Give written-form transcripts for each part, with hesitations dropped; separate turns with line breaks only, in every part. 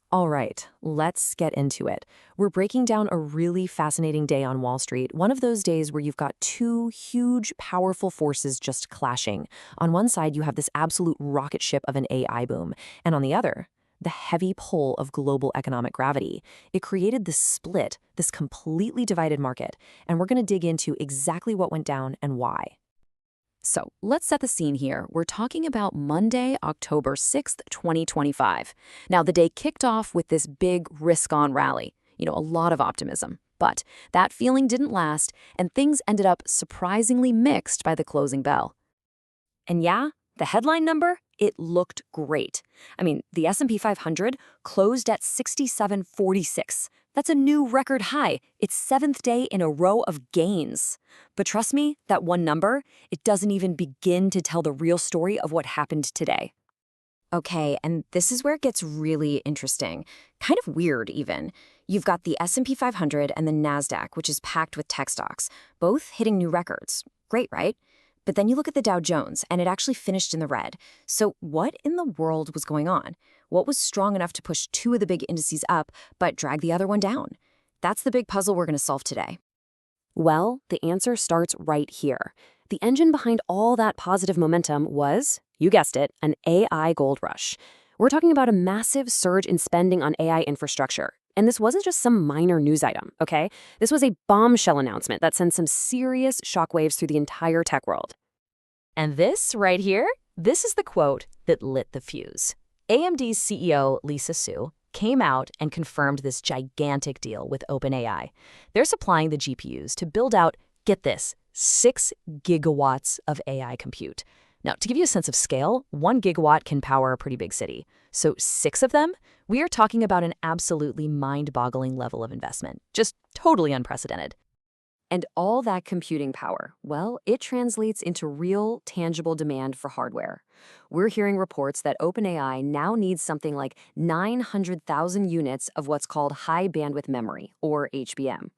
All right, let's get into it. We're breaking down a really fascinating day on Wall Street, one of those days where you've got two huge, powerful forces just clashing. On one side, you have this absolute rocket ship of an AI boom, and on the other, the heavy pull of global economic gravity. It created this split, this completely divided market, and we're going to dig into exactly what went down and why.
So let's set the scene here. We're talking about Monday, October 6th, 2025. Now, the day kicked off with this big risk-on rally, a lot of optimism. But that feeling didn't last, and things ended up surprisingly mixed by the closing bell. And yeah, the headline number, it looked great. I mean, the S&P 500 closed at 6746. That's a new record high. It's seventh day in a row of gains. But trust me, that one number, it doesn't even begin to tell the real story of what happened today. Okay, and this is where it gets really interesting. Kind of weird, even. You've got the S&P 500 and the Nasdaq, which is packed with tech stocks, both hitting new records. Great, right? But then you look at the Dow Jones, and it actually finished in the red. So what in the world was going on? What was strong enough to push two of the big indices up, but drag the other one down? That's the big puzzle we're going to solve today.
Well, the answer starts right here. The engine behind all that positive momentum was, you guessed it, an AI gold rush. We're talking about a massive surge in spending on AI infrastructure. And this wasn't just some minor news item, okay? This was a bombshell announcement that sent some serious shockwaves through the entire tech world.
And this right here, this is the quote that lit the fuse. AMD's CEO, Lisa Su, came out and confirmed this gigantic deal with OpenAI. They're supplying the GPUs to build out, get this, 6 gigawatts of AI compute. Now, to give you a sense of scale, 1 gigawatt can power a pretty big city. So 6 of them, we are talking about an absolutely mind-boggling level of investment. Just totally unprecedented.
And all that computing power, well, it translates into real, tangible demand for hardware. We're hearing reports that OpenAI now needs something like 900,000 units of what's called high bandwidth memory, or HBM.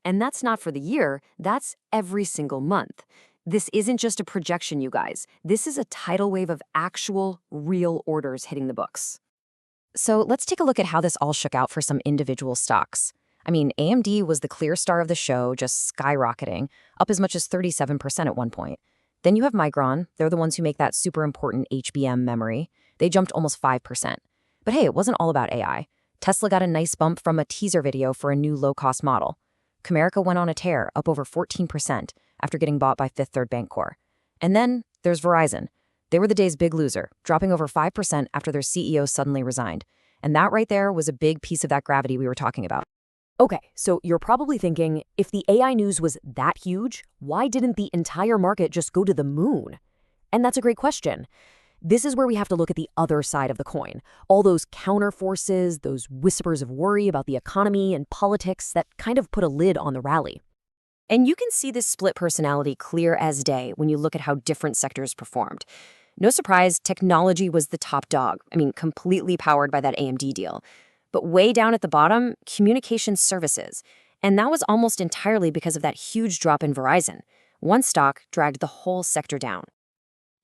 And that's not for the year, that's every single month. This isn't just a projection, you guys. This is a tidal wave of actual, real orders hitting the books.
So let's take a look at how this all shook out for some individual stocks. I mean, AMD was the clear star of the show, just skyrocketing, up as much as 37% at one point. Then you have Micron. They're the ones who make that super important HBM memory. They jumped almost 5%. But hey, it wasn't all about AI. Tesla got a nice bump from a teaser video for a new low-cost model. Comerica went on a tear, up over 14%, after getting bought by Fifth Third Bancorp. And then there's Verizon. They were the day's big loser, dropping over 5% after their CEO suddenly resigned. And that right there was a big piece of that gravity we were talking about.
Okay, so you're probably thinking, if the AI news was that huge, why didn't the entire market just go to the moon? And that's a great question. This is where we have to look at the other side of the coin. All those counter forces, those whispers of worry about the economy and politics that kind of put a lid on the rally. And you can see this split personality clear as day when you look at how different sectors performed. No surprise, technology was the top dog. I mean, completely powered by that AMD deal. But way down at the bottom, communication services. And that was almost entirely because of that huge drop in Verizon. One stock dragged the whole sector down.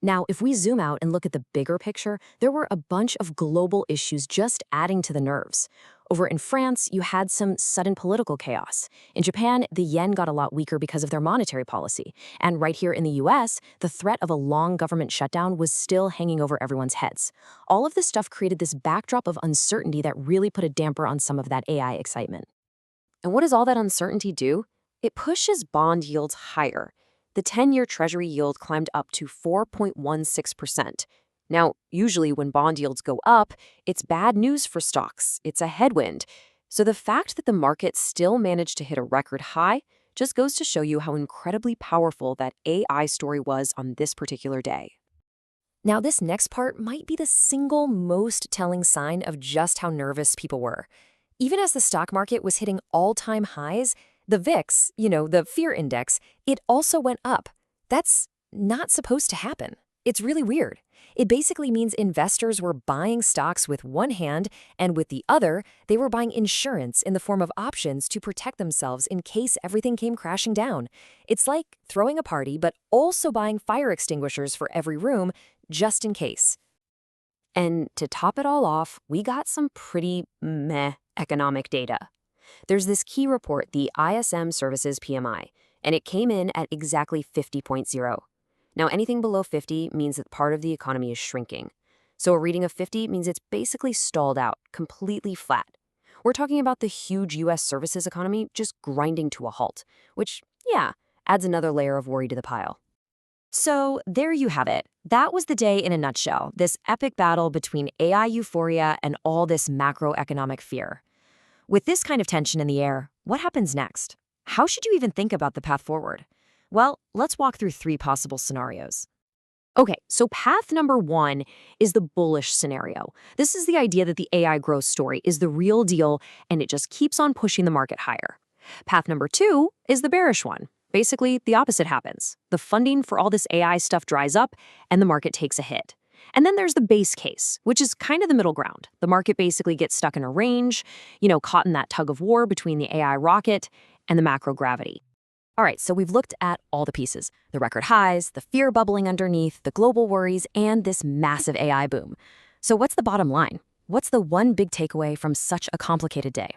Now, if we zoom out and look at the bigger picture, there were a bunch of global issues just adding to the nerves. Over in France, you had some sudden political chaos. In Japan, the yen got a lot weaker because of their monetary policy. And right here in the US, the threat of a long government shutdown was still hanging over everyone's heads. All of this stuff created this backdrop of uncertainty that really put a damper on some of that AI excitement. And what does all that uncertainty do? It pushes bond yields higher. The 10-year Treasury yield climbed up to 4.16%. Now, usually when bond yields go up, it's bad news for stocks. It's a headwind. So the fact that the market still managed to hit a record high just goes to show you how incredibly powerful that AI story was on this particular day. Now, this next part might be the single most telling sign of just how nervous people were. Even as the stock market was hitting all-time highs, the VIX, the fear index, it also went up. That's not supposed to happen. It's really weird. It basically means investors were buying stocks with one hand, and with the other, they were buying insurance in the form of options to protect themselves in case everything came crashing down. It's like throwing a party, but also buying fire extinguishers for every room, just in case. And to top it all off, we got some pretty meh economic data. There's this key report, the ISM Services PMI, and it came in at exactly 50.0. Now, anything below 50 means that part of the economy is shrinking. So a reading of 50 means it's basically stalled out, completely flat. We're talking about the huge U.S. services economy just grinding to a halt, which, yeah, adds another layer of worry to the pile. So there you have it. That was the day in a nutshell, this epic battle between AI euphoria and all this macroeconomic fear. With this kind of tension in the air, what happens next? How should you even think about the path forward? Well, let's walk through 3 possible scenarios. Okay, so path number 1 is the bullish scenario. This is the idea that the AI growth story is the real deal and it just keeps on pushing the market higher. Path number 2 is the bearish one. Basically, the opposite happens. The funding for all this AI stuff dries up and the market takes a hit. And then there's the base case, which is kind of the middle ground. The market basically gets stuck in a range, caught in that tug of war between the AI rocket and the macro gravity. All right, so we've looked at all the pieces, the record highs, the fear bubbling underneath, the global worries, and this massive AI boom. So what's the bottom line? What's the one big takeaway from such a complicated day?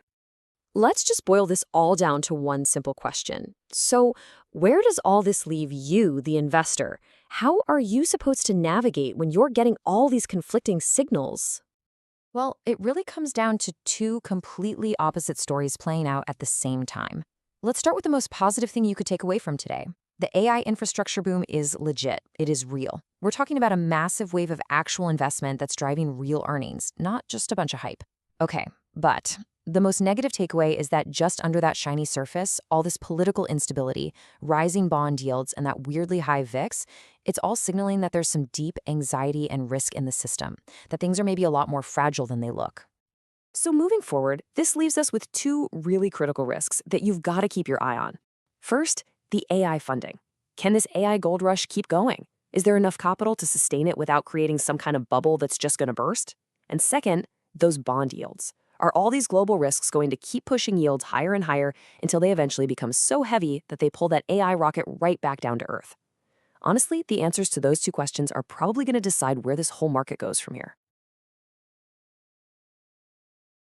Let's just boil this all down to one simple question. So where does all this leave you, the investor? How are you supposed to navigate when you're getting all these conflicting signals?
Well, it really comes down to 2 completely opposite stories playing out at the same time. Let's start with the most positive thing you could take away from today. The AI infrastructure boom is legit. It is real. We're talking about a massive wave of actual investment that's driving real earnings, not just a bunch of hype. Okay, but the most negative takeaway is that just under that shiny surface, all this political instability, rising bond yields, and that weirdly high VIX, it's all signaling that there's some deep anxiety and risk in the system, that things are maybe a lot more fragile than they look. So moving forward, this leaves us with 2 really critical risks that you've got to keep your eye on. First, the AI funding. Can this AI gold rush keep going? Is there enough capital to sustain it without creating some kind of bubble that's just going to burst? And second, those bond yields. Are all these global risks going to keep pushing yields higher and higher until they eventually become so heavy that they pull that AI rocket right back down to earth? Honestly, the answers to those 2 questions are probably going to decide where this whole market goes from here.